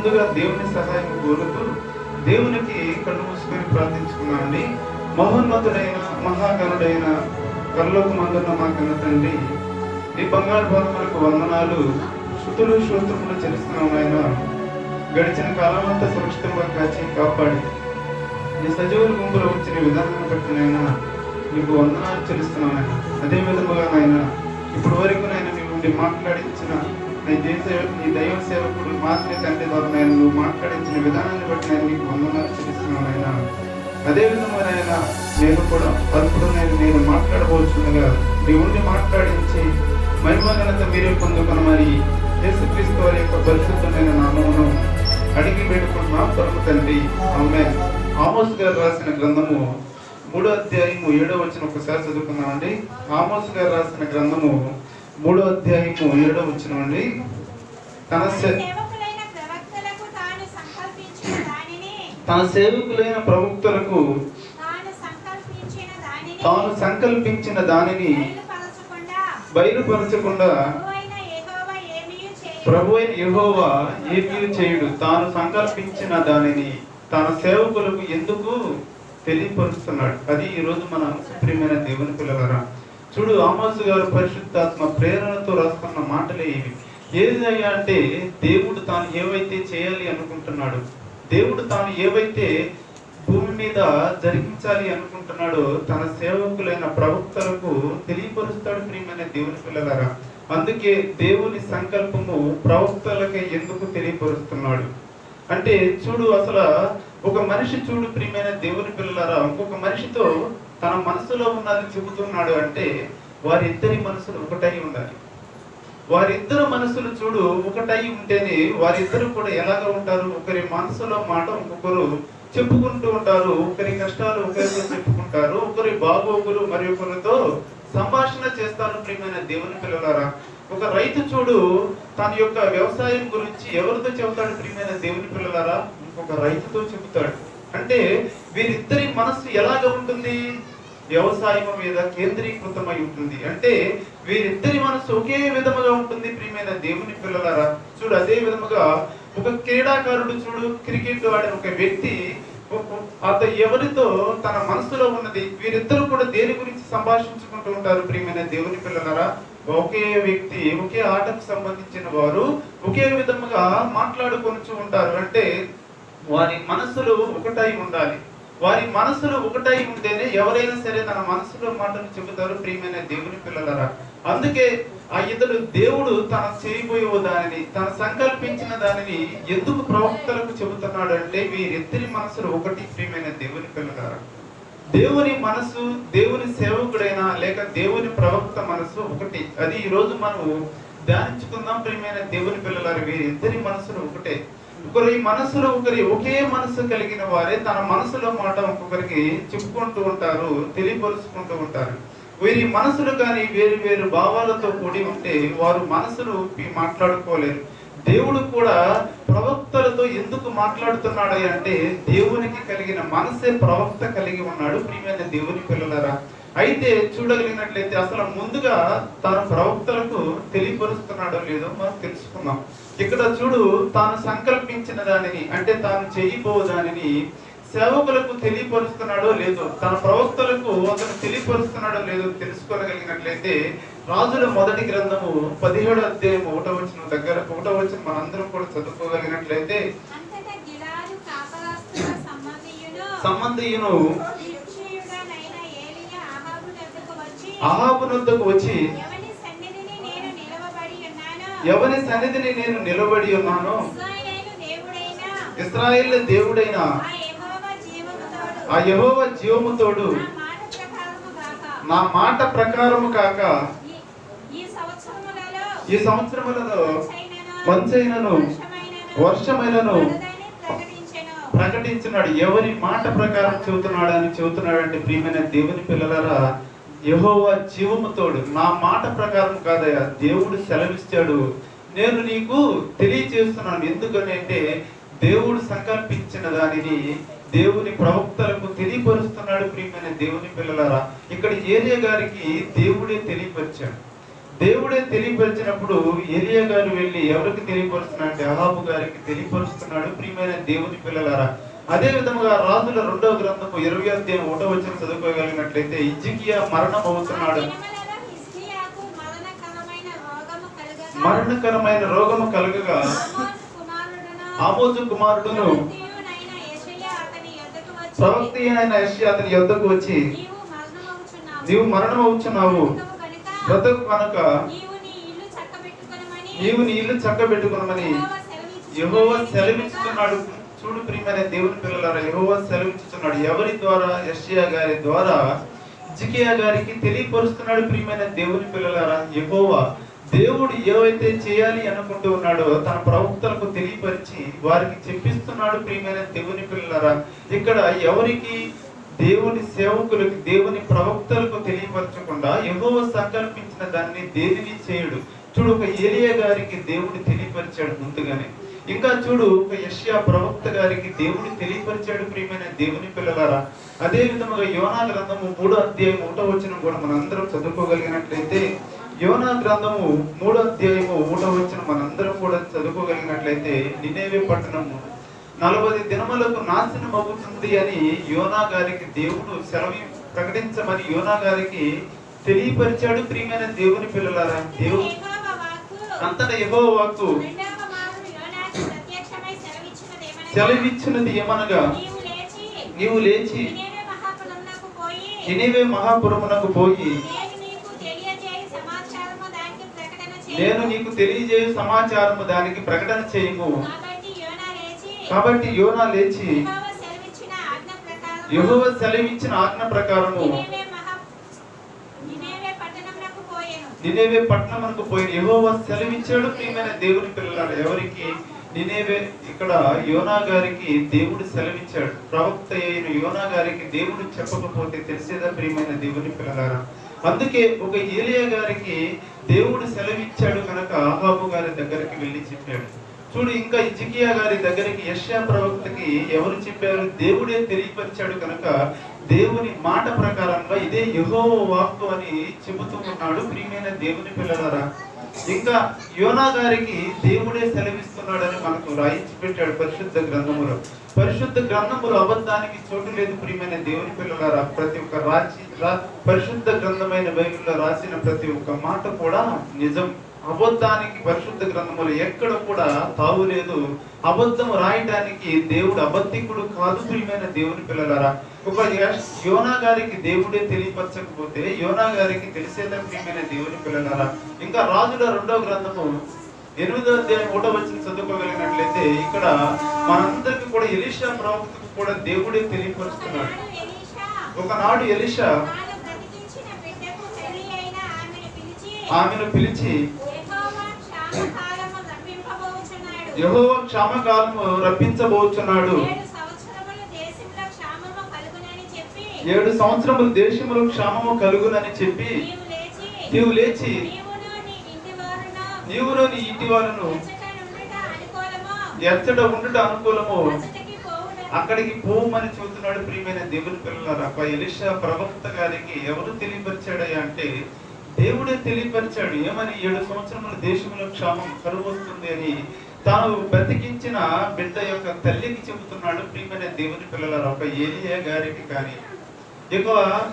ముందుగా దేవుని సహాయం కోరుతూ దేవునికి కళ్ళు మూసుకొని ప్రార్థించుకున్నామండి. మహోన్నతుడైన మహాగణుడైన పరలోకమందున్న మా కన్న తండ్రి, ఈ బంగారు పాదములకు వందనాలు, శృతులు స్తోత్రములు చెల్లిస్తున్నాం ఆయన. గడిచిన కాలం అంతా సురక్షితంగా కాచి కాపాడి ఈ సజీవుల గుంపులో వచ్చిన విధానాన్ని బట్టి నాయన నీకు వందనాలు చెల్లిస్తున్నాం ఆయన. అదే విధముగా నాయన ఇప్పటి వరకు నాయన మీ నుండి మాట్లాడించిన నీ దైవ సేవకుడు మాత్రమే తండ్రి ద్వారా నేను నువ్వు మాట్లాడించిన విధానాన్ని బట్టి నేను నీకు వందనాలు చెల్లిస్తున్నాను ఆయన. అదే విధంగా ఆయన నేను కూడా పలుకుడు నేను మాట్లాడబోతుండగా నీ ఉండి మాట్లాడించి మహిమఘనత మీరే పొందుకున్న మరి యేసుక్రీస్తు వారి యొక్క పరిశుద్ధమైన నామమును అడిగి పెట్టుకున్న పరమ తండ్రి ఆమేన్. ఆమోస్ గారు రాసిన గ్రంథము 3వ అధ్యాయము 7వ వచనం ఒకసారి చదువుకుందామండి. ఆమోస్ గారు రాసిన గ్రంథము 3వ అధ్యాయము 7వ వచనం అండి. తన సేవకులైన ప్రవక్తలకు తాను సంకల్పించిన దానిని బయలుపరచకుండా ప్రభు అయిన యెహోవా ఏమీ చేయుడు. తాను సంకల్పించిన దానిని తన సేవకులకు ఎందుకు తెలియపరుస్తున్నాడు. అది ఈరోజు మన సుప్రీమైన దేవుని పిల్లలారా. చూడు, ఆమోస్ గారు పరిశుద్ధాత్మ ప్రేరణతో రాసుకున్న మాటలే ఇవి. ఏదయ్యా అంటే దేవుడు తాను ఏవైతే చేయాలి అనుకుంటున్నాడు, దేవుడు తాను ఏవైతే భూమి మీద జరిగించాలి అనుకుంటున్నాడో తన సేవకులైన ప్రవక్తలకు తెలియపరుస్తాడు ప్రియమైన దేవుని పిల్లలారా. అందుకే దేవుని సంకల్పము ప్రవక్తలకే ఎందుకు తెలియపరుస్తున్నాడు అంటే, చూడు అసలు ఒక మనిషి చూడు ప్రియమైన దేవుని పిల్లలారా, ఇంకొక మనిషితో తన మనసులో ఉన్నది చెబుతున్నాడు అంటే వారిద్దరి మనసులు ఒకటై ఉండాలి. వారిద్దరు మనసులు చూడు ఒకటై ఉంటేనే వారిద్దరు కూడా ఎలాగ ఉంటారు, ఒకరి మనసులో మాట ఇంకొకరు చెప్పుకుంటూ ఉంటారు, ఒకరి కష్టాలు ఒకరితో చెప్పుకుంటారు, ఒకరి బాగోగులు మరి ఒకరితో సంభాషణ చేస్తారు ప్రియమైన దేవుని పిల్లలారా. ఒక రైతు చూడు తన యొక్క వ్యవసాయం గురించి ఎవరితో చెబుతాడు ప్రియమైన దేవుని పిల్లలారా, ఇంకొక రైతుతో చెబుతాడు. అంటే వీరిద్దరి మనస్సు ఎలాగ ఉంటుంది, వ్యవసాయం మీద కేంద్రీకృతమై ఉంటుంది. అంటే వీరిద్దరి మనసు ఒకే విధముగా ఉంటుంది ప్రియమైన దేవుని పిల్లలారా. చూడు అదే విధముగా ఒక క్రీడాకారుడు చూడు, క్రికెట్ ఆడే ఒక వ్యక్తి అతను ఎవరితో తన మనసులో ఉన్నది వీరిద్దరు కూడా దేని గురించి సంభాషించుకుంటూ ఉంటారు ప్రియమైన దేవుని పిల్లలారా. ఒకే వ్యక్తి ఒకే ఆటకు సంబంధించిన వారు ఒకే విధముగా మాట్లాడుకొనుచూ ఉంటారు. అంటే వారి మనసులు ఒకటై ఉండాలి. వారి మనసులు ఒకటై ఉంటేనే ఎవరైనా సరే తన మనసులో మాటలు చెబుతారు ప్రియమైన దేవుని పిల్లలారా. అందుకే ఆ ఇతడు దేవుడు తన చేయబోయే దానిని తన సంకల్పించిన దానిని ఎందుకు ప్రవక్తలకు చెబుతున్నాడు అంటే వీరిద్దరి మనసులు ఒకటి ప్రియమైన దేవుని పిల్లలారా. దేవుని మనసు, దేవుని సేవకుడైన లేక దేవుని ప్రవక్త మనసు ఒకటి. అది ఈరోజు మనం ధ్యానించుకుందాం ప్రియమైన దేవుని పిల్లలారా. వీరిద్దరి మనసులు ఒకటే. ఒకరి మనసులో ఒకరి ఒకే మనసు కలిగిన వారే తన మనసులో మాట ఒక్కొక్కరికి చెప్పుకుంటూ ఉంటారు, తెలియపరుచుకుంటూ ఉంటారు. వీరి మనసులు కానీ వేరు వేరు భావాలతో కూడి ఉంటే వారు మనసులు మాట్లాడుకోలేరు. దేవుడు కూడా ప్రవక్తలతో ఎందుకు మాట్లాడుతున్నాడు అంటే దేవునికి కలిగిన మనసే ప్రవక్త కలిగి ఉన్నాడు ప్రియమైన దేవుని పిల్లలారా. అయితే చూడగలిగినట్లయితే అసలు ముందుగా తాను ప్రవక్తలకు తెలియపరుస్తున్నాడో లేదో మనం తెలుసుకుందాం. ఇక్కడ చూడు, తాను సంకల్పించిన దానిని అంటే తాను చేయబో దానిని సేవకులకు తెలియపరుస్తున్నాడో లేదో, తన ప్రవక్తలకు అతను తెలియపరుస్తున్నాడో లేదో తెలుసుకోగలిగినట్లయితే రాజుల మొదటి గ్రంథము 17వ అధ్యాయం 1వ వచనం దగ్గర 1వ వచనం మనందరం కూడా చదువుకోగలిగినట్లయితే, సంబంధియును అహాబు నొద్దకు వచ్చి ఎవరి సన్నిధిని నేను నిలబడి ఉన్నానో ఇశ్రాయేలు దేవుడైన ఆ యెహోవా జీవముతోడు నా మాట ప్రకారము కాక ఈ సంవత్సరములలో మంచైనను వర్షమైనను ప్రకటించినాడు. ఎవరి మాట ప్రకారం చెబుతున్నాడు అంటే ప్రియమైన దేవుని పిల్లలారా, యెహోవా జీవముతోడు నా మాట ప్రకారం కాదయ్యా, దేవుడు సెలవిస్తాడు, నేను నీకు తెలియజేస్తున్నాను. ఎందుకని అంటే దేవుడు సంకల్పించిన దానిని దేవుని ప్రవక్తలకు తెలియపరుస్తున్నాడు ప్రియమైన దేవుని పిల్లలారా. ఇక్కడ ఏరియా గారికి దేవుడే తెలియపరిచాడు. దేవుడే తెలియపరిచినప్పుడు ఏలియా గారు వెళ్ళి ఎవరికి తెలియపరుస్తున్నాడు అంటే అహాబు గారికి తెలియపరుస్తున్నాడు. ప్రియమైన దేవుని పిల్లలారా, అదే విధముగా రాజుల 2వ గ్రంథము 20వ అధ్యాయం 1వ వచనం చదువుకోగలిగినట్లయితే హిజ్కియా మరణం అవుతున్నాడు. మరణకరమైన రోగము కలగగా ఆమోజు కుమారుడును ప్రవక్త అయిన యెషయా అతని యొద్దకు వచ్చి, నీవు మరణం అవుచున్నావు, బ్రతుకు కనుక నీవు నీ ఇల్లు చక్కబెట్టుకొనమని యెహోవా సెలవిస్తున్నాడు. చూడు ప్రియమైన దేవుని పిల్లలారా, యెహోవా సెలవిస్తున్నాడు. ఎవరి ద్వారా? యెషయా గారి ద్వారా హిజ్కియా గారికి తెలియపరుస్తున్నాడు. ప్రియమైన దేవుని పిల్లలారా, యెహోవా దేవుడు ఏవైతే చేయాలి అనుకుంటూ ఉన్నాడో తన ప్రవక్తలకు తెలియపరిచి వారికి చెప్పిస్తున్నాడు. ప్రియమైన దేవుని పిల్లలారా, ఇక్కడ ఎవరికి? దేవుని సేవకులకు, దేవుని ప్రవక్తలకు తెలియపరచకుండా యెహోవా సంకల్పించిన దాన్ని దేనిని చేయడు. చూడు, ఒక ఏలియా గారికి దేవుడు తెలియపరిచాడు ముందుగానే. ఇంకా చూడు, ఒక యెషయా ప్రవక్త గారికి దేవుడు తెలియపరిచాడు. ప్రియమైన దేవుని పిల్లలారా, అదే విధముగా యోనా గ్రంథము 3వ అధ్యాయం 1వ వచనం కూడా మనందరం చదువుకోగలిగినట్లయితే, యోనా గ్రంథము 3వ అధ్యాయము 1వ వచనం మనందరం కూడా చదువుకోగలిగినట్లయితే, నినేవే పట్టణము 40 దినములకు నాశనం అవుతుంది అని యోనా గారికి దేవుడు సెలవు ప్రకటించమని యోనా గారికి తెలియపరిచాడు. ప్రియమైన దేవుని పిల్లలారా, దేవుడు అంతటా యెహోవా వాక్కు సెలవిచ్చినది ఏమనగా, నీవు లేచి నినివే మహాపురమునకు పోయి నేను నీకు తెలియజేయు సమాచారము దానికి ప్రకటన చేయము. కాబట్టి యోనా లేచి యెహోవా సెలవిచ్చిన ఆజ్ఞ ప్రకారము నినివే పట్టణమునకు పోయి యెహోవా సెలవిచ్చాడు. ప్రియమైన దేవుని పిల్లలారా, ఎవరికి? నినివే. ఇక్కడ యోనా గారికి దేవుడు సెలవిచ్చాడు. ప్రవక్త అయిన యోనా గారికి దేవుడు చెప్పకపోతే తెలిసేదా? ప్రియమైన దేవుని పిల్లలారా, అందుకే ఒక ఏలియా గారికి దేవుడు సెలవిచ్చాడు కనుక అహాబు గారి దగ్గరికి వెళ్ళి చెప్పాడు. చూడు, ఇంకా హిజ్కియా గారి దగ్గరికి యెషయా ప్రవక్తకి ఎవరు చెప్పారు? దేవుడే తెలియపరిచాడు కనుక దేవుని మాట ప్రకారంగా ఇదే యెహోవా వాక్కు అని చెబుతూ ఉన్నాడు. ప్రియమైన దేవుని పిల్లలారా, ఇంకా యోనా గారికి దేవుడే సెలవిస్తున్నాడని మనకు రాయించి పెట్టాడు పరిశుద్ధ గ్రంథములో. పరిశుద్ధ గ్రంథములు అబద్ధానికి చోటు లేదు. ప్రియమైన దేవుని పిల్లలారా, ప్రతి ఒక్క పరిశుద్ధ గ్రంథమైన బైబిల్లో రాసిన ప్రతి ఒక్క మాట కూడా నిజం. అబద్ధానికి పరిశుద్ధ గ్రంథములు ఎక్కడ కూడా తావు లేదు. అబద్ధం రాయటానికి దేవుడు అబద్ధికుడు కాదు. ప్రియమైన దేవుని పిల్లలారా, ఒక యోనా గారికి దేవుడే తెలియపరచకపోతే యోనా గారికి తెలిసేదా? ప్రియమైన దేవుని పిల్లలారా, ఇంకా రాజుల 2వ గ్రంథము 8వ అధ్యాయం 1వ వచనం చదువుకోగలిగినట్లయితే ఇక్కడ మనందరికి కూడా ఎలీషా ప్రవక్తకు కూడా దేవుడే తెలియపరుస్తున్నాడు. ఒకనాడు ఎలీషా ఆమెను పిలిచి యెహోవా క్షామకాలము రప్పించబోచున్నాడు, 7 సంవత్సరములు దేశములో క్షామము కలుగునని చెప్పి నీవు లేచి నీవును నీ ఇంటి వారును ఎచ్చట ఉండుట అనుకూలము అక్కడికి పోమని చెబుతున్నాడు. ప్రియమైన దేవుని పిల్లలారా, ఎలీషా ప్రవక్త గారికి ఎవరు తెలియపరిచాడయ్యా అంటే దేవుడే తెలియపరిచాడు. ఏమని? 7 సంవత్సరముల దేశంలో క్షామం కరువు వస్తుంది అని తాను బ్రతికించిన బిడ్డ యొక్క తల్లికి చెబుతున్నాడు. ప్రియమైన దేవుని పిల్లలారా, ఒక ఏలియా గారికి కానీ, ఇక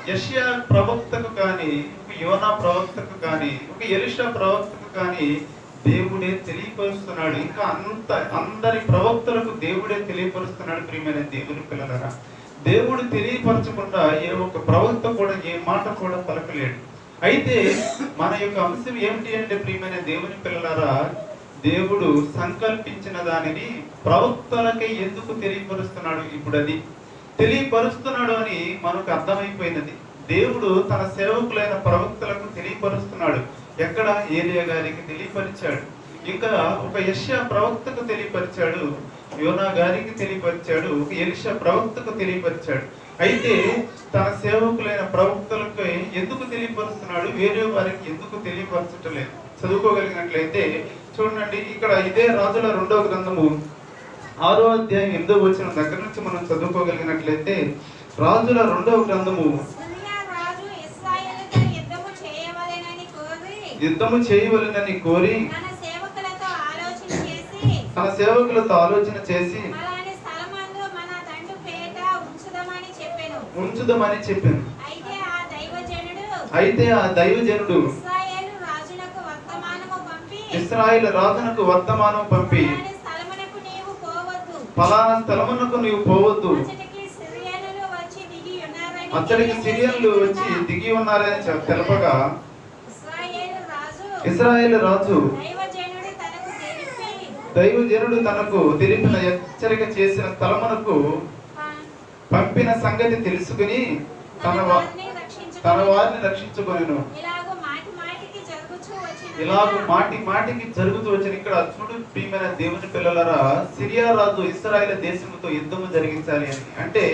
యెషయా ప్రవక్తకు కానీ, ఒక యోనా ప్రవక్తకు కానీ, ఒక ఎలీషా ప్రవక్తకు కానీ దేవుడే తెలియపరుస్తున్నాడు. ఇంకా అందరి ప్రవక్తలకు దేవుడే తెలియపరుస్తున్నాడు. ప్రియమైన దేవుని పిల్లలారా, దేవుడు తెలియపరచకుండా ఏ ఒక్క ప్రవక్త కూడా ఏ మాట కూడా పలకలేడు. అయితే మన యొక్క అంశం ఏమిటి అంటే ప్రియమైన దేవుని పిల్లలారా, దేవుడు సంకల్పించిన దానిని ప్రవక్తలకే ఎందుకు తెలియపరుస్తున్నాడు? ఇప్పుడు అది తెలియపరుస్తున్నాడు అని మనకు అర్థమైపోయినది. దేవుడు తన సేవకులైన ప్రవక్తలకు తెలియపరుస్తున్నాడు. ఎక్కడ? ఏలియా గారికి తెలియపరిచాడు. ఇంకా ఒక యెషయా ప్రవక్తకు తెలియపరిచాడు, యోనా గారికి తెలియపరిచాడు, ఒక ఎలీషా ప్రవక్తకు తెలియపరిచాడు. అయితే తన సేవకులైన ప్రవక్తలకు ఎందుకు తెలియపరుస్తున్నాడు? వేరే వారికి ఎందుకు తెలియపరచట్లేదు? చదువుకోగలిగినట్లయితే చూడండి, ఇక్కడ ఇదే రాజుల 2వ గ్రంథము 6వ అధ్యాయం 8వ వచనం దగ్గర నుంచి మనం చదువుకోగలిగినట్లయితే, రాజుల 2వ గ్రంథము యుద్ధము చేయవలెనని కోరి తన సేవకులతో ఆలోచన చేసి అలానే స్థలమందు మన దండు పేట ఉంచుదమని చెప్పాను. అయితే ఆ దైవజనుడు ఇశ్రాయేలు రాజునకు వర్తమానం పంపి ఫలానా స్థలమునకు నీవు పోవద్దు, అతడికి సిరియన్లు వచ్చి దిగి ఉన్నారని తెలపగా ఇశ్రాయేలు రాజు దైవజనుడు తనకు తెలిపిన హెచ్చరిక చేసిన స్థలమునకు పంపిన సంగతి తెలుసుకుని తన వారిని రక్షించుకొనెను. ఇలాగ మాటి మాటికి జరుగుతూ వచ్చిన ఇక్కడ చూడు ప్రియమైన దేవుని పిల్లలరా, సిరియా రాజు ఇశ్రాయేలు దేశంతో యుద్ధము జరిగించాలి అని అంటే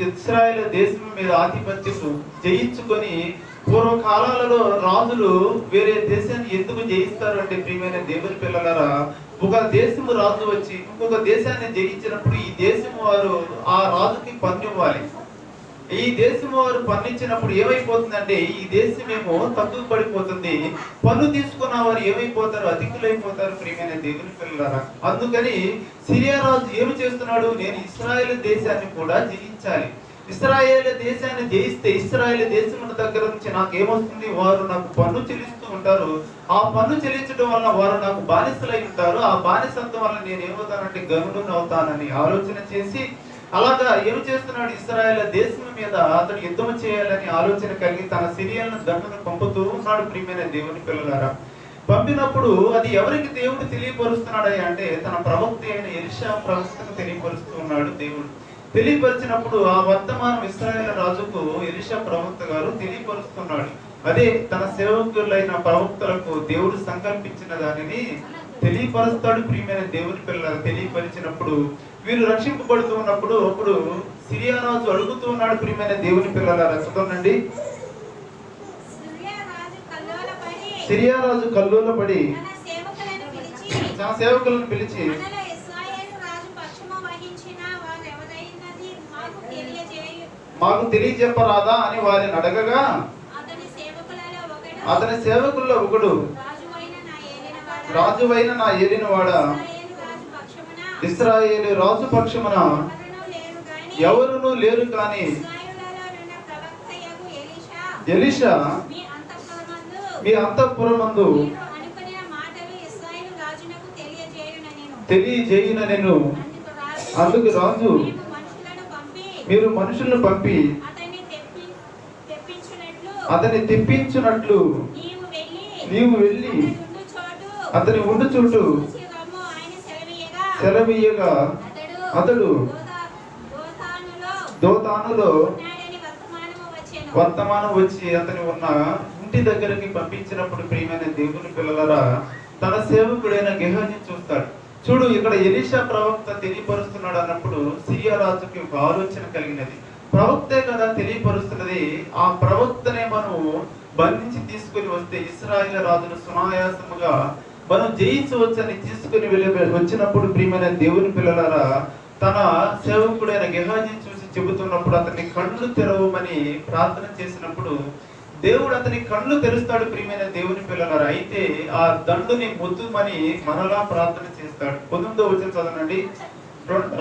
ఇశ్రాయేలు దేశం మీద ఆధిపత్యం జయించుకొని పూర్వకాలాలలో రాజులు వేరే దేశాన్ని ఎందుకు జయిస్తారు అంటే ప్రియమైన దేవుని పిల్లలరా, ఒక దేశము రాజు వచ్చి ఇంకొక దేశాన్ని జయించినప్పుడు ఈ దేశం వారు ఆ రాజుకి పన్ను ఇవ్వాలి. ఈ దేశం వారు పన్నిచ్చినప్పుడు ఏమైపోతుందంటే ఈ దేశం ఏమో తక్కువ పడిపోతుంది, పన్ను తీసుకున్న వారు ఏమైపోతారు, అధికులైపోతారు ప్రియమైన దేవుని పిల్లలారా. అందుకని సిరియా రాజు ఏమి చేస్తున్నాడు, నేను ఇశ్రాయేలు దేశాన్ని కూడా జయించాలి. ఇశ్రాయేలు దేశాన్ని జయిస్తే ఇశ్రాయేలు దేశం దగ్గర నుంచి నాకు ఏమొస్తుంది, వారు నాకు పన్ను చెల్లిస్తూ ఉంటారు. ఆ పన్ను చెల్లించడం వల్ల వారు నాకు బానిసలై ఉంటారు. ఆ బానిసత్వం వల్ల నేను ఏమవుతానంటే గనుడుని అవుతానని ఆలోచన చేసి అలాగా ఏమి చేస్తున్నాడు, ఇశ్రాయేలు దేశం మీద అతడు యుద్ధం చేయాలని ఆలోచన కలిగి తన సిరియన్లను దండను పంపుతూ ఉన్నాడు ప్రియమైన దేవుని పిల్లలారా. పంపినప్పుడు అది ఎవరికి దేవుడు తెలియపరుస్తున్నాడయ్యా అంటే తన ప్రవక్త అయిన ఎలీషా ప్రవక్తకు తెలియపరుస్తూ ఉన్నాడు దేవుడు. తెలియపరిచినప్పుడు ఆ వర్తమానం ఇశ్రాయేలు రాజుకు ఎలీషా ప్రవక్త గారు తెలియపరుస్తున్నాడు. అదే తన సేవకులైన ప్రవక్తలకు దేవుడు సంకల్పించిన దానిని తెలియపరుస్తాడు ప్రియమైన దేవుని పిల్లలు. తెలియపరిచినప్పుడు వీరు రక్షింపబడుతూ ఉన్నప్పుడు అప్పుడు సిరియా రాజు అడుగుతూ ఉన్నాడు ప్రియమైన దేవుని పిల్లలారా, చదవండి. సిరియా రాజు కల్లోల పడి తన సేవకులను పిలిచి మాకు తెలియజెప్పరాదా అని వారిని అడగగా అతని సేవకుల్లో ఒకడు, రాజువైన నా ఏలినవాడా, ఇశ్రాయేలు రాజు పక్షమున ఎవరునూ లేరు కానీ ఎలీషా మీ అంతఃపురమందు తెలియజేయుననెను. అందుకు రాజు, మీరు మనుషులను పంపి అతన్ని తెప్పించున్నట్లు నీవు వెళ్ళి అతని ఉండు చోటు సెలవీయగా అతడు దోతానులో వర్తమానం వచ్చి అతని ఉన్న ఇంటి దగ్గరికి పంపించినప్పుడు ప్రియమైన దేవుని పిల్లలరా తన సేవకుడైన గెహాజీ చూస్తాడు. చూడు ఇక్కడ ఎలీషా ప్రవక్త తెలియపరుస్తున్నాడు అన్నప్పుడు సిరియా రాజుకి ఒక ఆలోచన కలిగినది. ప్రవక్తే కదా తెలియపరుస్తున్నది, ఆ ప్రవక్తనే మనం బంధించి తీసుకుని వస్తే ఇశ్రాయేలు రాజును సునాయాసముగా మనం జయించవచ్చని తీసుకుని వచ్చినప్పుడు ప్రియమైన దేవుని పిల్లలారా తన సేవకుడైన గెహాజీ చూసి చెబుతున్నప్పుడు అతన్ని కళ్ళు తెరవమని ప్రార్థన చేసినప్పుడు దేవుడు అతని కళ్ళు తెరుస్తాడు ప్రియమైన దేవుని పిల్లలారా. అయితే ఆ దండుని మొద్దుమని మనలా ప్రార్థన చేస్తాడు. 19వ వచనం చదవండి.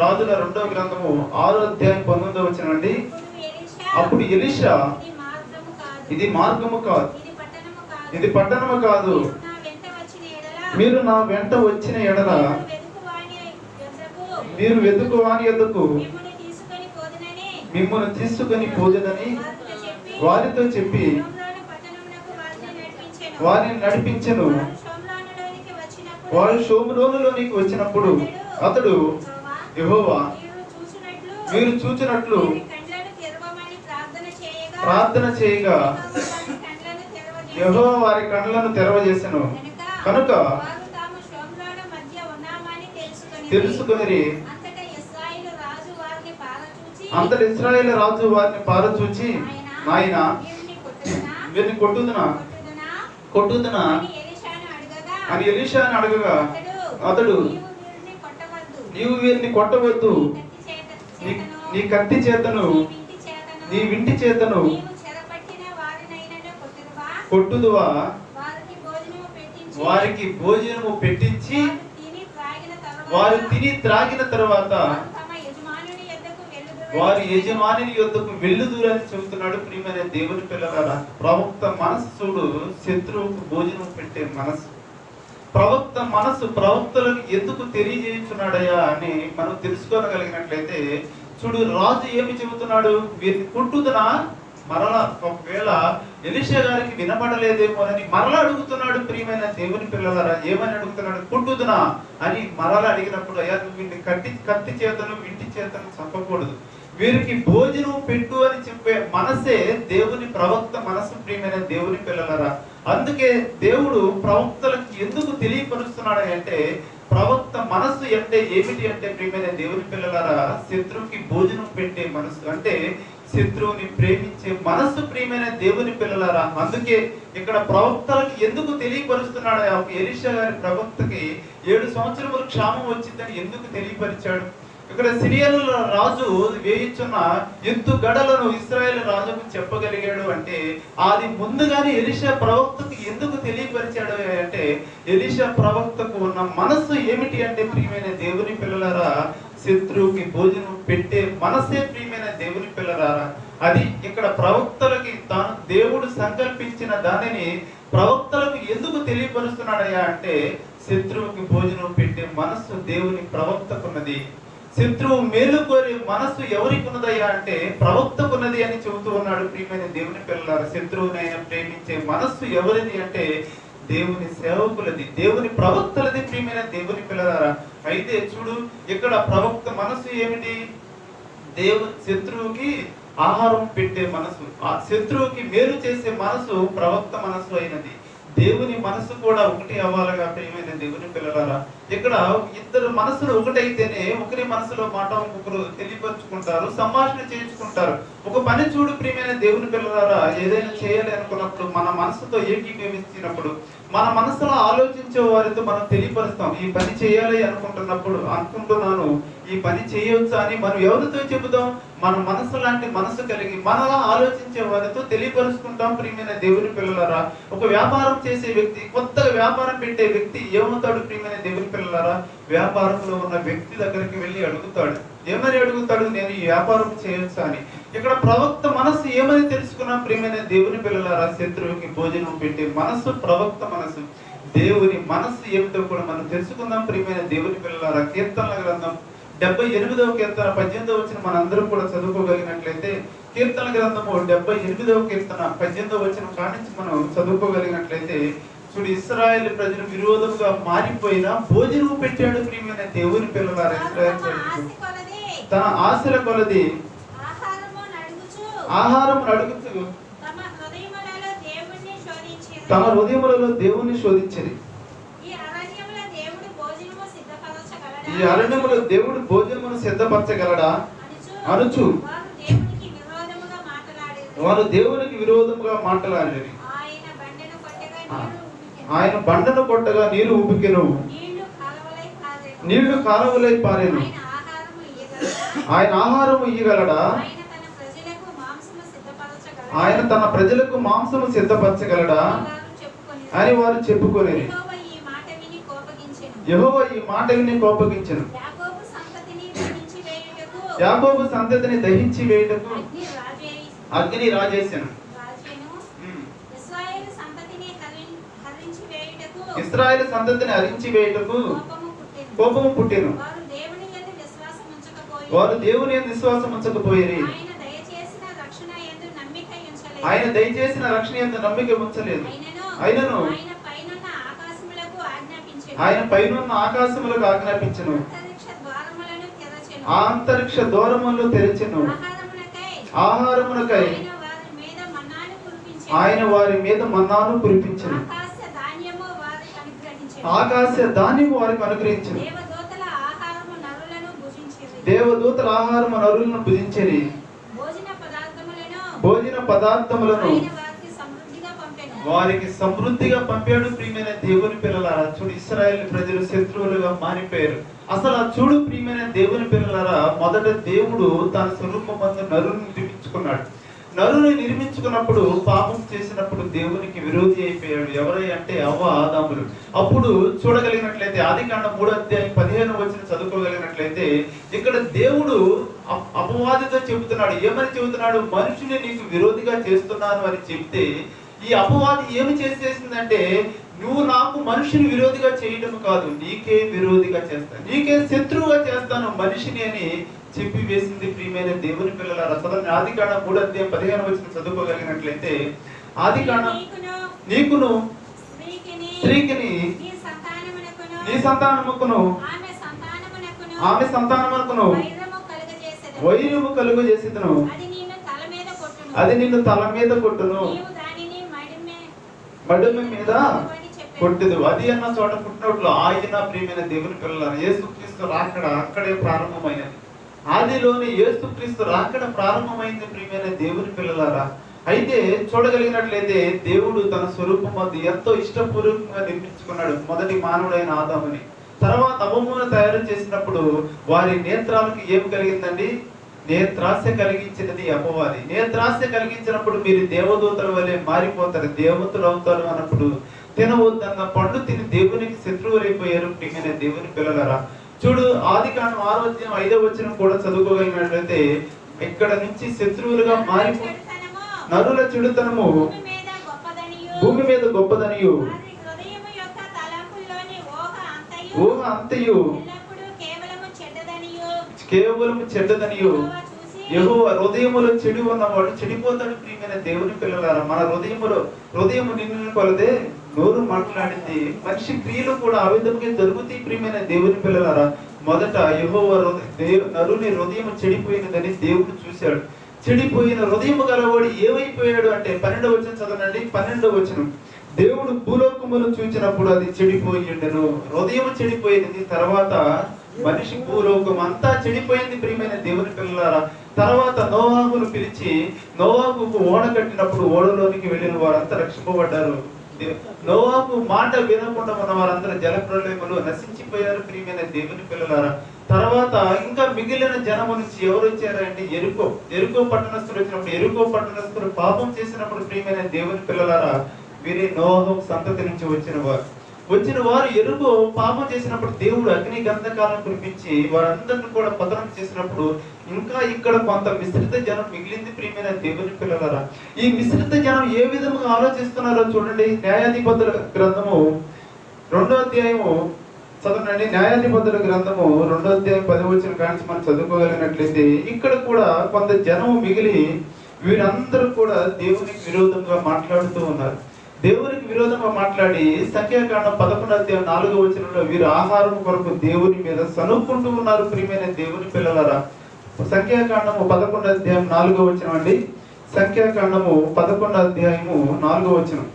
రాజుల 2వ గ్రంథము 6వ అధ్యాయం 19వ వచనం అండి. అప్పుడు ఎలీషా, ఇది మార్గము కాదు, ఇది పట్టణము కాదు, మీరు నా వెంట వచ్చిన ఎడల మీరు వెతుకువాని యొద్దకు మిమ్మల్ని తీసుకొని పోదునని వారితో చెప్పి వారిని నడిపించెను. వారు షోమ్రోనులోనికి వచ్చినప్పుడు అతడు, యెహోవా మీరు చూచినట్లు ప్రార్థన చేయగా యెహోవా వారి కళ్ళను తెరవజేసెను. కనుక తెలుసుకొని అంతటి ఇశ్రాయేలు రాజు వారిని పారచూచి, నాయన వీరిని కొట్టుదునా అని ఎలీషాను అడగగా అతడు, నీవు వీరిని కొట్టవద్దు, నీ కత్తి చేతను నీ వింటి చేతను కొట్టుదువా వారికి భోజనము పెట్టించి వారు తిని త్రాగిన తరువాత వారి యజమాని యొద్దకు వెళ్ళుదురని చెబుతున్నాడు. ప్రియమైన దేవుని పిల్లలారా, ప్రవక్త మనసు చూడు, శత్రువుకు భోజనం పెట్టే మనసు. ప్రవక్త మనసు ప్రవక్తలకు ఎందుకు తెలియజేస్తున్నాడయ్యా అని మనం తెలుసుకోగలిగినట్లయితే చూడు, రాజు ఏమి చెబుతున్నాడు, వీరిని కొట్టుదునా, మరలా ఒకవేళ ఎలీషా గారికి వినపడలేదేమో అని మరలా అడుగుతున్నాడు. ప్రియమైన దేవుని పిల్లలారా, ఏమని అడుగుతున్నాడు, కొట్టుదునా అని మరలా అడిగినప్పుడు, అయ్యా నువ్వు వీడిని కత్తి చేతను ఇంటి చేతను చంపకూడదు, వీరికి భోజనం పెట్టు అని చెప్పే మనసే దేవుని ప్రవక్త మనసు. ప్రియమైన దేవుని పిల్లలారా, అందుకే దేవుడు ప్రవక్తలకు ఎందుకు తెలియపరుస్తున్నాడు అంటే, ప్రవక్త మనసు అంటే ఏమిటి అంటే ప్రియమైన దేవుని పిల్లలారా, శత్రువుకి భోజనం పెట్టే మనసు అంటే శత్రువుని ప్రేమించే మనసు. ప్రియమైన దేవుని పిల్లలారా, అందుకే ఇక్కడ ప్రవక్తలకు ఎందుకు తెలియపరుస్తున్నాడు, ఎలీషా గారి ప్రవక్తకి 7 సంవత్సరములు క్షామం వచ్చిందని ఎందుకు తెలియపరిచాడు. ఇక్కడ సిరియన్ల రాజు వేయించున్న ఎత్తు గడలను ఇశ్రాయేల్ రాజుకు చెప్పగలిగాడు అంటే అది ముందుగానే ఎలీషా ప్రవక్తకు ఎందుకు తెలియపరిచాడు అంటే, ఎలీషా ప్రవక్తకు ఉన్న మనస్సు ఏమిటి అంటే ప్రియమైన దేవుని పిల్లలారా, శత్రువుకి భోజనం పెట్టే మనసే. ప్రియమైన దేవుని పిల్లలారా, అది ఇక్కడ ప్రవక్తలకి తాను దేవుడు సంకల్పించిన దానిని ప్రవక్తలకు ఎందుకు తెలియపరుస్తున్నాడయ్యా అంటే, శత్రువుకి భోజనం పెట్టే మనస్సు దేవుని ప్రవక్తకున్నది. శత్రువు మేలు కోరే మనస్సు ఎవరికి ఉన్నదయ్యా అంటే ప్రవక్తకున్నది అని చెబుతూ ఉన్నాడు. ప్రియమైన దేవుని పిల్లలారా, శత్రువునైనా ప్రేమించే మనస్సు ఎవరిది అంటే దేవుని సేవకులది, దేవుని ప్రవక్తలది. ప్రియమైన దేవుని పిల్లలారా, అయితే చూడు, ఇక్కడ ప్రవక్త మనస్సు ఏమిటి, శత్రువుకి ఆహారం పెట్టే మనసు, ఆ శత్రువుకి మేలు చేసే మనసు ప్రవక్త మనసు అయినది. దేవుని మనసు కూడా ఒకటి అవ్వాలిగా. ప్రియమైన దేవుని పిల్లలారా, ఇక్కడ ఇద్దరు మనసులు ఒకటైతేనే ఒకరి మనసులో మాట ఒకరు తెలియపరుచుకుంటారు, సంభాషణ చేయించుకుంటారు. ఒక పని చూడు ప్రియమైన దేవుని పిల్లలారా, ఏదైనా చేయాలి అనుకున్నప్పుడు మన మనసుతో ఏకీభవించినప్పుడు మన మనసులో ఆలోచించే వారితో మనం తెలియపరుస్తాం. ఈ పని చేయాలి అనుకుంటున్నాను, ఈ పని చేయవచ్చా అని మనం ఎవరితో చెబుతాం, మన మనసు లాంటి మనసు కలిగి మనలా ఆలోచించే వారితో తెలియపరుచుకుంటాం. ప్రియమైన దేవుని పిల్లలారా, ఒక వ్యాపారం చేసే వ్యక్తి, కొత్తగా వ్యాపారం పెట్టే వ్యక్తి ఏమవుతాడు ప్రియమైన దేవుని పిల్లలారా, వ్యాపారంలో ఉన్న వ్యక్తి దగ్గరికి వెళ్ళి అడుగుతాడు. ఏమని అడుగుతాడు, నేను ఈ వ్యాపారం చేయొచ్చా అని. ఇక్కడ ప్రవక్త మనసు ఏమని తెలుసుకున్నాం ప్రియమైన దేవుని పిల్లలారా, శత్రువుకి భోజనం పెట్టే మనసు ప్రవక్త మనసు. దేవుని మనసు ఏమిటో కూడా మనం తెలుసుకుందాం ప్రియమైన దేవుని పిల్లలారా. కీర్తనల గ్రంథం 78వ కీర్తన 18వ వచనం మనందరం కూడా చదువుకోగలిగినట్లయితే, కీర్తన గ్రంథము 78వ కీర్తన 18వ వచనం కానించి మనం చదువుకోగలిగినట్లయితే చూడు, ఇశ్రాయేల్ ప్రజలు విరోధంగా మారిపోయినా భోజనం పెట్టాడు ప్రియమైన దేవుని పిల్లలారా. ఇశ్రాయేల్ ప్రజలు తన ఆశల కొలది ఆహారం అడుగుతూ తమ హృదయములలో దేవుణ్ణి శోధించింది. ఈ అరణ్యములో దేవుడు భోజనమును సిద్ధపరచగలడా అనుచు వారు దేవునికి విరోధముగా మాట్లాడేది. ఆయన బండను కొట్టగా నీరు ఉబికెను, నీళ్లు కాలువలై పారెను. ఆయన ఆహారము ఇయ్యగలడా, ఆయన తన ప్రజలకు మాంసము సిద్ధపరచగలడా అని వారు చెప్పుకొనేది. యెహోవా ఈ మాట విని కోపగించెను, యాకోబు సంతతిని దహించి వేయుటకు అగ్ని రాజేసెను. ఇశ్రాయేలు సంతతిని హరించి వేయుటకు కోపము పుట్టెను. వారు దేవుని యందు విశ్వాసం ఉంచకపోయిరి, ఆయన దయచేసిన రక్షణ యందు నమ్మిక ఉంచలేదు. అయినను ఆయన పైనున్న ఆకాశములకు ఆజ్ఞాపించెను, అంతరిక్ష ద్వారములను తెరచెను. ఆహారమునకై ఆయన వారి మీద మన్నాను కురిపించెను, ఆకాశ ధాన్యము వారికి అనుగ్రహించెను. దేవదూతల ఆహారము నరులను భుజించెని, భోజన పదార్థములను వారికి సమృద్ధిగా పంపాడు. ప్రియమైన దేవుని పిల్లలారా, చూడు, ఇశ్రాయేలు ప్రజలు శత్రువులుగా మారిపోయారు. అసలు చూడు ప్రియమైన దేవుని పిల్లలారా, మొదట దేవుడు తన స్వరూపమందు నరుని నిర్మించుకున్నాడు. నరుని నిర్మించుకున్నప్పుడు పాపం చేసినప్పుడు దేవునికి విరోధి అయిపోయాడు. ఎవరై అంటే అవ్వ ఆదాములు. అప్పుడు చూడగలిగినట్లయితే ఆదికాండం 3:15 చదువుకోగలిగినట్లయితే ఇక్కడ దేవుడు అపవాదితో చెబుతున్నాడు. ఏమని చెబుతున్నాడు? మనుషుని నీకు విరోధిగా చేస్తున్నాను అని చెప్తే ఈ అపవాది ఏమి చేసేసిందంటే, నువ్వు నాకు మనిషిని విరోధిగా చేయడం కాదు, నీకే విరోధిగా చేస్తాను, నీకే శత్రువుగా చేస్తాను మనిషిని అని చెప్పి వేసింది. ప్రియమైన దేవుని పిల్లలారా, చదవండి ఆదికాండం 3:15 చదువుకోగలిగినట్లయితే, ఆదికాండం నీకును స్త్రీకిని నీ సంతానముకును ఆమె సంతానముకును వైరము కలుగు చేసేదను, అది నిన్ను తల మీద కొట్టును, మడుమ మీద కొట్టదు. అది అన్న చోట పుట్టినట్లు ఆయన. ప్రియమైన దేవుని పిల్లలారా, యేసుక్రీస్తు రాకడ అక్కడే ప్రారంభమైనది. ఆదిలోనే యేసుక్రీస్తు రాకడ ప్రారంభమైంది. ప్రియమైన దేవుని పిల్లలారా, అయితే చూడగలిగినట్లయితే దేవుడు తన స్వరూపం వద్ద ఎంతో ఇష్టపూర్వకంగా నిర్మించుకున్నాడు మొదటి మానవుడైన ఆదాముని. తర్వాత అవ్వమును తయారు చేసినప్పుడు వారి నేత్రాలకు ఏం కలిగిందండి? నేత్రాస్య కలిగించినది అపవాది. నేత్రాస్య కలిగించినప్పుడు మీరు దేవదూతల వలె మారిపోతారు, దేవతలు అవుతారు అన్నప్పుడు తినవద్దన్న పండు తిని దేవునికి శత్రువులైపోయారు. ప్రియమైన దేవుని పిల్లలారా, చూడు ఆదికాండం 6:5 కూడా చదువుకోగలిగినట్లయితే, ఇక్కడ నుంచి శత్రువులుగా మారిపో నరుల చెడుతనము భూమి మీద గొప్పదనియు ఊహ అంతయు కేవలము చెడ్డదనియు యెహోవా హృదయములో చెడు ఉన్నవాడు చెడిపోతాడు. ప్రియమైన దేవుని పిల్లలారా, మన హృదయము నిన్ను కొలదే నోరు మాట్లాడింది. మనిషి క్రియలు కూడా ఆ విధంగా జరుగుతాయి. ప్రియమైన దేవుని పిల్లలారా, మొదట యెహోవా నరుని హృదయం చెడిపోయినదని దేవుడు చూశాడు. చెడిపోయిన హృదయము గలవాడు ఏమైపోయాడు అంటే 12వ వచనం చదవండి. 12వ వచనం, దేవుడు భూలోకమును చూచినప్పుడు అది చెడిపోయిండెను. హృదయం చెడిపోయింది. తర్వాత మనిషి భూలోకం అంతా చెడిపోయింది. ప్రియమైన దేవుని పిల్లలారా, తర్వాత నోవాహును పిలిచి నోవాహుకు ఓడ కట్టినప్పుడు ఓడలోనికి వెళ్ళిన వారంతా రక్షింపబడ్డారు. నోవాహు మాట వినకుండా ఉన్న వారందరూ జలప్రలయములో నశించిపోయారు. ప్రియమైన దేవుని పిల్లలారా, తర్వాత ఇంకా మిగిలిన జనము నుంచి ఎవరు వచ్చారంటే ఎరుకో పట్టణస్థులు వచ్చినప్పుడు, ఎరుకో పట్టణస్థులు పాపం చేసినప్పుడు ప్రియమైన దేవుని పిల్లలారా, వీరే నోవాహు సంతతి నుంచి వచ్చిన వారు ఎరుకో పాపం చేసినప్పుడు దేవుడు అగ్ని గంధకాలను కురిపించి వారందరిని కూడా పతనం చేసినప్పుడు ఇంకా ఇక్కడ కొంత మిశ్రిత జనం మిగిలింది. ప్రియమైన దేవుని పిల్లలారా, ఈ మిశ్రిత జనం ఏ విధంగా ఆలోచిస్తున్నారో చూడండి. న్యాయాధిపతుల గ్రంథము 2వ అధ్యాయము చదవండి. న్యాయాధిపతుల గ్రంథము 2వ అధ్యాయం 10వ వచనం కానించి మనం చదువుకోగలిగినట్లయితే, ఇక్కడ కూడా కొంత జనము మిగిలి వీరందరూ కూడా దేవునికి విరోధంగా మాట్లాడుతూ ఉన్నారు. దేవునికి విరోధంగా మాట్లాడి సంఖ్యాకాండం 11వ అధ్యాయం 4వ వచనంలో వీరు ఆహారం కొరకు దేవుని మీద సనుక్కుంటూ ఉన్నారు. ప్రియమైన దేవుని పిల్లలారా, సంఖ్యాకాండము 11వ అధ్యాయం 4వ వచనం అండి. సంఖ్యాకాండము 11వ అధ్యాయము 4వ వచనం,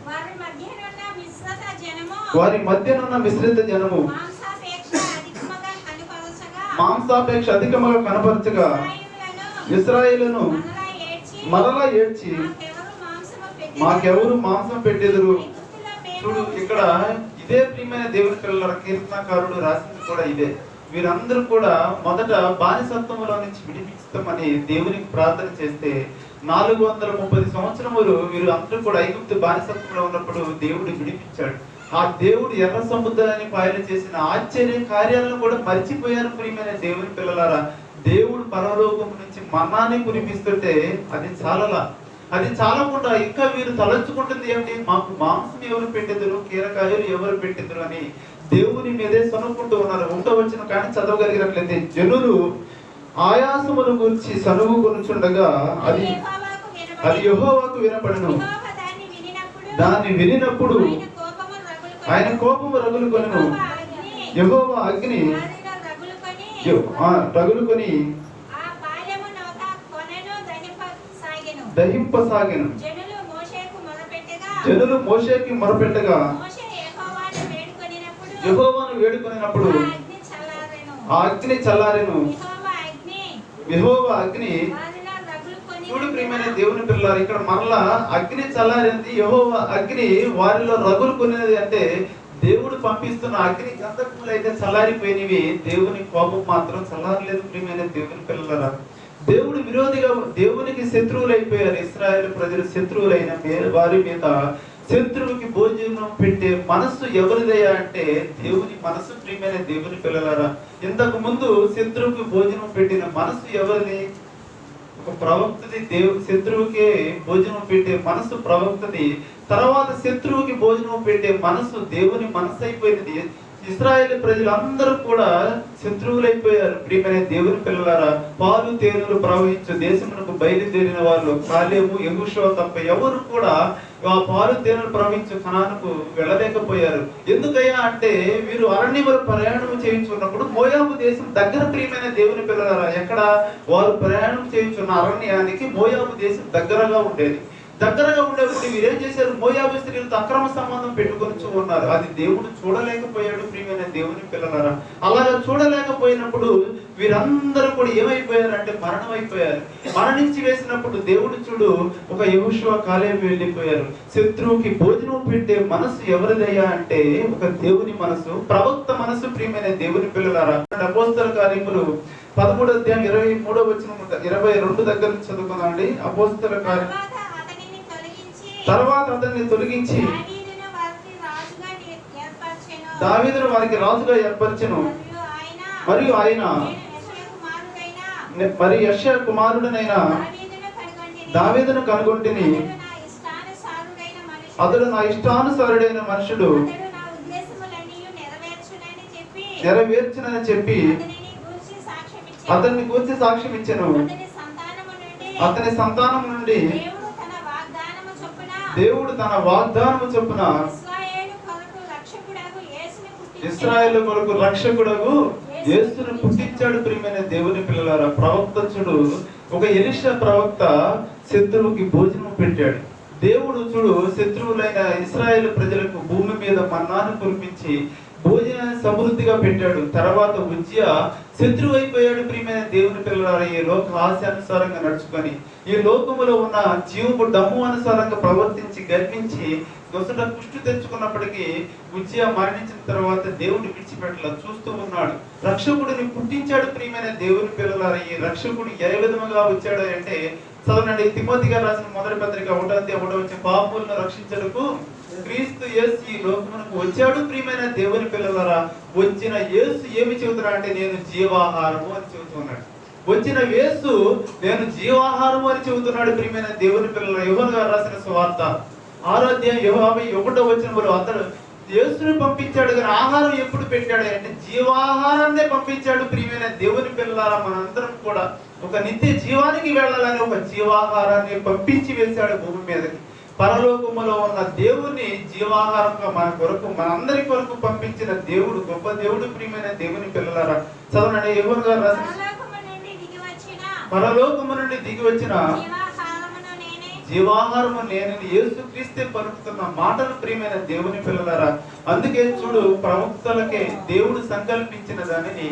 వారి మధ్యనున్న మిశ్రిత జనము మాంసాపేక్ష అధికముగా కనపరచగా ఇశ్రాయేలును మరలా ఏడ్చి మాకెవరు మాంసం పెట్టెదరు. చూడు ఇక్కడ ఇదే ప్రియమైన దేవుని పిల్లల కీర్తనకారుడు రాసింది కూడా ఇదే. వీరందరూ కూడా మొదట బానిసత్వంలో నుంచి విడిపిస్తామని దేవునికి ప్రార్థన చేస్తే 430 సంవత్సరములు వీరు అందరూ కూడా ఐగుప్తు బానిసత్వంలో ఉన్నప్పుడు దేవుడు విడిపించాడు. ఆ దేవుడు ఎర్ర సముద్రాన్ని పాయలు చేసిన ఆశ్చర్య కార్యాలను కూడా మర్చిపోయారు. ప్రియమైన దేవుని పిల్లలారా, దేవుడు పరలోకం నుంచి మన్నాన్ని కురిపిస్తుంటే అది చాలకుండా ఇంకా వీరు తలంచుకుంటుంది ఏమిటి? మాకు మాంసం ఎవరు పెట్టెదరు, కీరకాయలు ఎవరు పెట్టెదరు అని దేవుని మీదే సనుక్కుంటూ ఉన్నారు. 1వ వచనం కానీ చదవగలిగినట్లయితే, జనులు ఆయాసమును గురించి సనుగు కొనుచుండగా అది యెహోవాకు వినపడెను. దాన్ని వినినప్పుడు ఆయన కోపము రగులుకొనెను. యెహోవా అగ్ని రగులుకొని దహింపసాగెను. జనులు మోషేకి మొరపెట్టగా యెహోవాను వేడుకొనినప్పుడు ఆ అగ్ని చల్లారెను. యెహోవా అగ్ని, చూడు ప్రియమైన దేవుని పిల్లలారా, ఇక్కడ మరలా అగ్ని చల్లారింది. యెహోవా అగ్ని వారిలో రగులుకొనినది అంటే దేవుడు పంపిస్తున్న అగ్ని గంధకములు అయితే చల్లారిపోయినవి, దేవుని కోపం మాత్రం చల్లారలేదు. ప్రియమైన దేవుని పిల్లలారా, దేవుడు విరోధిగా దేవునికి శత్రువులైపోయారు. ఇశ్రాయేలు ప్రజలు శత్రువులైన వారి మీద శత్రువుకి భోజనం పెట్టే మనస్సు ఎవరిదయ్యా అంటే దేవుని మనస్సు. ప్రియమైన దేవుని పిల్లలారా, ఇంతకు ముందు శత్రువుకి భోజనం పెట్టిన మనస్సు ఎవరిది? ఒక ప్రవక్తది. శత్రువుకే భోజనం పెట్టే మనస్సు ప్రవక్తది. తర్వాత శత్రువుకి భోజనం పెట్టే మనస్సు దేవుని మనస్సు అయిపోయింది. ఇశ్రాయేలు ప్రజలందరూ కూడా శత్రువులైపోయారు. ప్రియమైన దేవుని పిల్లలారా, పాలు తేనెలు ప్రవహించు దేశమునకు బయలుదేరిన వాళ్ళు కాలేబు, యెహోషువ తప్ప ఎవరు కూడా ఆ పాలు తేనెలు ప్రవహించు కనానుకు వెళ్ళలేకపోయారు. ఎందుకయ్యా అంటే వీరు అరణ్యములు ప్రయాణం చేయించున్నప్పుడు మోయాబు దేశం దగ్గర. ప్రియమైన దేవుని పిల్లలారా, ఎక్కడ వారు ప్రయాణం చేయించున్న అరణ్యానికి మోయాబు దేశం దగ్గరగా ఉండేది. దగ్గరగా ఉండేప్పుడు వీరేం చేశారు? మోయాబు స్త్రీలతో అక్రమ సంబంధం పెట్టుకొని ఉన్నారు. అది దేవుడు చూడలేకపోయాడు. ప్రియమైన దేవుని పిల్లలారా, అలాగా చూడలేకపోయినప్పుడు వీరందరూ కూడా ఏమైపోయారంటే మరణం అయిపోయారు. మరణించి వేసినప్పుడు దేవుడు చూడు ఒక యెహోషువ కాలేబు వెళ్ళిపోయారు. శత్రువుకి భోజనం పెట్టే మనసు ఎవరిదయ్యా అంటే ఒక దేవుని మనసు, ప్రవక్త మనసు. ప్రియమైన దేవుని పిల్లలారా, అపోస్తల కార్యములు 13వ అధ్యాయం 23వ వచనం 22 దగ్గర నుంచి చదువుకుందామండి. అపోస్తల కార్యం. తర్వాత అతన్ని తొలగించి దావీదును వారికి రాజుగా ఏర్పరచెను. మరియు ఆయన మరి యెషయా కుమారుడనైన దావీదును కనుగొంటిని. అతడు నా ఇష్టానుసారుడైన మనుషుడు, నెరవేర్చునని చెప్పి అతన్ని గూర్చి సాక్ష్యం ఇచ్చెను. అతని సంతానం నుండి దేవుడు తన వాగ్దానము చొప్పున ఇశ్రాయేలు కొరకు రక్షకుడగు యేసును పుట్టించాడు. ప్రియమైన దేవుని పిల్లలారా, ప్రవక్త చూడు ఒక ఎలీషా ప్రవక్త శత్రువుకి భోజనం పెట్టాడు. దేవుడు చూడు శత్రువులైన ఇశ్రాయేలు ప్రజలకు భూమి మీద మన్నాను కురిపించి భోజనాన్ని సమృద్ధిగా పెట్టాడు. తర్వాత ఉజ్జియా శత్రువు అయిపోయాడు. ప్రియమైన దేవుని పిల్లలారా, ఈ లోక ఆశానుసారంగా నడుచుకొని ఈ లోకములో ఉన్న జీవపు డమ్ము అనుసారంగా ప్రవర్తించి గర్వించి దొసట పుష్టి తెచ్చుకున్నప్పటికీ ఉజ్జియా మరణించిన తర్వాత దేవుడు విడిచిపెట్టలా చూస్తూ ఉన్నాడు. రక్షకుడిని పుట్టించాడు. ప్రియమైన దేవుని పిల్లలారా, ఈ రక్షకుడు ఏ విధముగా వచ్చాడు అంటే చదవండి. తిమోతి గారు రాసిన మొదటి పత్రిక 1:1 పాపులను రక్షించడకు క్రీస్తు యేసు ఈ లోకమునకు వచ్చాడు. ప్రియమైన దేవుని పిల్లలారా, వచ్చిన యేసు ఏమి చెబుతున్నాడు అంటే నేను జీవాహారము అని చెబుతున్నాడు. వచ్చిన యేసు నేను జీవాహారము అని చెబుతున్నాడు. ప్రియమైన దేవుని పిల్లలారా, యోహాను గారు రాసిన సువార్త 6వ అధ్యాయం 51వ వచనంలో అతడు యేసుని పంపించాడు కానీ ఆహారం ఎప్పుడు పెట్టాడు అంటే జీవాహారాన్నే పంపించాడు. ప్రియమైన దేవుని పిల్లలారా, మనందరం కూడా ఒక నిత్య జీవానికి వెళ్ళాలని ఒక జీవాహారాన్ని పంపించి వేశాడు భూమి మీదకి. పరలోకములో ఉన్న దేవుని జీవాహారంగా మన కొరకు మనందరి కొరకు పంపించిన దేవుడు గొప్ప దేవుడు. ప్రియమైన దేవుని పిల్లలారా, చదవండి. యోహాను గారు రాసిన పరలోకము నుండి దిగి వచ్చిన జీవాహారము నేనని యేసుక్రీస్తే పలుకుతున్న మాటలు. ప్రియమైన దేవుని పిల్లలారా, అందుకే చూడు ప్రవక్తలకే దేవుడు సంకల్పించిన దానిని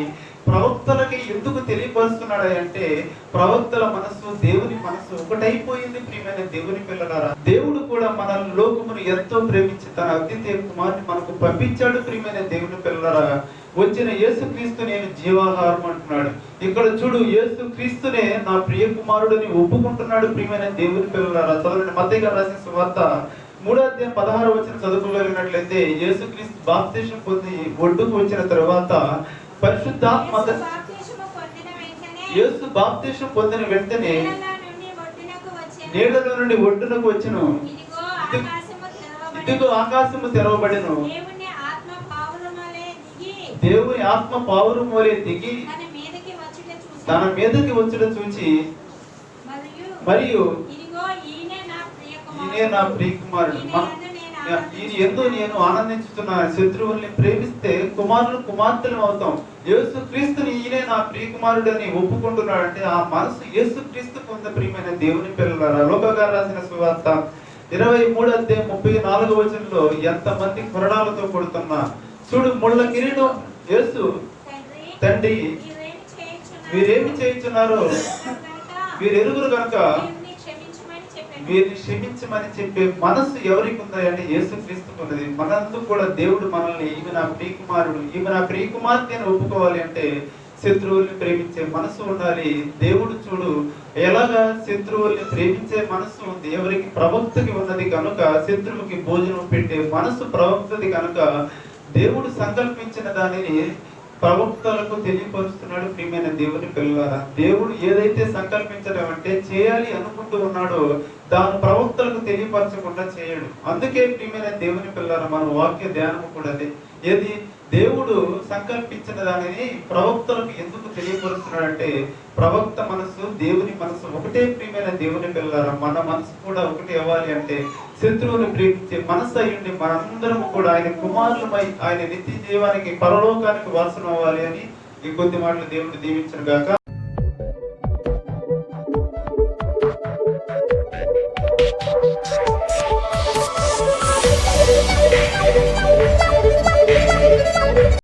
ప్రవక్తలకి ఎందుకు తెలియపరుస్తున్నాడు అంటే ప్రవక్తల మనస్సు దేవుని మనస్సు ఒకటైపోయింది. ప్రియమైన దేవుని పిల్లలారా, దేవుడు కూడా మన లోకమును ఎంతో ప్రేమించి తన అద్వితీయ కుమారుని మనకు పంపించాడు. ప్రియమైన దేవుని పిల్లలారా, వచ్చిన యేసుక్రీస్తు నేను జీవాహారం అంటున్నాడు. ఇక్కడ చూడు యేసుక్రీస్తునే నా ప్రియ కుమారుడిని ఒప్పుకుంటున్నాడు. ప్రియమైన దేవుని పిల్లలారా, చదవండి. మత్తయి గారు రాసిన సువార్త 3వ అధ్యాయం 16వ వచనం చదువుకోగలిగినట్లయితే యేసుక్రీస్తు బాప్తిసం పొంది ఒడ్డుకు వచ్చిన తర్వాత పరిశుద్ధాత్మ యేసు బాప్తిసం పొందిన వెంటనే నీడలో నుండి ఒడ్డునకు వచ్చెను. ఇదిగో ఆకాశము తెరవబడెను. దేవుని ఆత్మ పావురం వలె దిగి తన మీదకి వచ్చుట చూచి మరియు ఈయనే నా ప్రియ కుమారుడు, ఈయన యందు నేను ఆనందించుతున్నాను. శత్రువుల్ని ప్రేమిస్తే కుమారులు కుమార్తెలు అవుతాం. యేసుక్రీస్తుని ఈయనే నా ప్రియ కుమారుడు అని ఒప్పుకుంటున్నాడు అంటే ఆ మనసు యేసుక్రీస్తు పొంద. ప్రియమైన దేవుని పిల్లలారా, లూకా గారు రాసిన సువార్త 23వ అధ్యాయం 34వ వచనంలో ఎంతమంది కొరడాలతో కొడుతున్నా చూడు ముళ్ళ కిరీటం యేసు తండ్రి వీరేమి చేయించున్నారో వీరు ఎరుగురు కనుక వీరిని క్షమించమని చెప్పే మనసు ఎవరికి ఉందా అంటే యేసుక్రీస్తుకు ఉన్నది. మనందుకు కూడా దేవుడు మనల్ని ఈమె నా ప్రియ కుమారుడు ఈమె నా ప్రియ కుమార్తె అని ఒప్పుకోవాలి అంటే శత్రువుల్ని ప్రేమించే మనసు ఉండాలి. దేవుడు చూడు ఎలాగా శత్రువుల్ని ప్రేమించే మనస్సు ఉంది ఎవరికి? ప్రవక్తకి ఉన్నది కనుక శత్రువుకి భోజనం పెట్టే మనస్సు ప్రవక్తది కనుక దేవుడు సంకల్పించిన దానిని ప్రవక్తలకు తెలియపరుస్తున్నాడు. ప్రియమైన దేవుని పిల్లలారా, దేవుడు ఏదైతే సంకల్పించడం అంటే చేయాలి అనుకుంటూ ఉన్నాడో దాని ప్రవక్తలకు తెలియపరచకుండా చేయడు. అందుకే ప్రియమైన దేవుని పిల్లలారా, మన వాక్య ధ్యానం కూడా అదే. ఏది? దేవుడు సంకల్పించిన దానిని ప్రవక్తలకు ఎందుకు తెలియపరుస్తున్నాడంటే ప్రవక్త మనసు దేవుని మనసు ఒకటే. ప్రియమైన దేవుని పిల్లలారా, మన మనసు కూడా ఒకటి అవ్వాలి అంటే శత్రువుని ప్రేమించే మనసు అయ్యుండి మనందరం కూడా ఆయన కుమారులమై ఆయన నిత్య జీవానికి పరలోకానికి వారసులం అవ్వాలి అని ఈ కొద్ది మాటలు దేవుడు దీవించును గాక.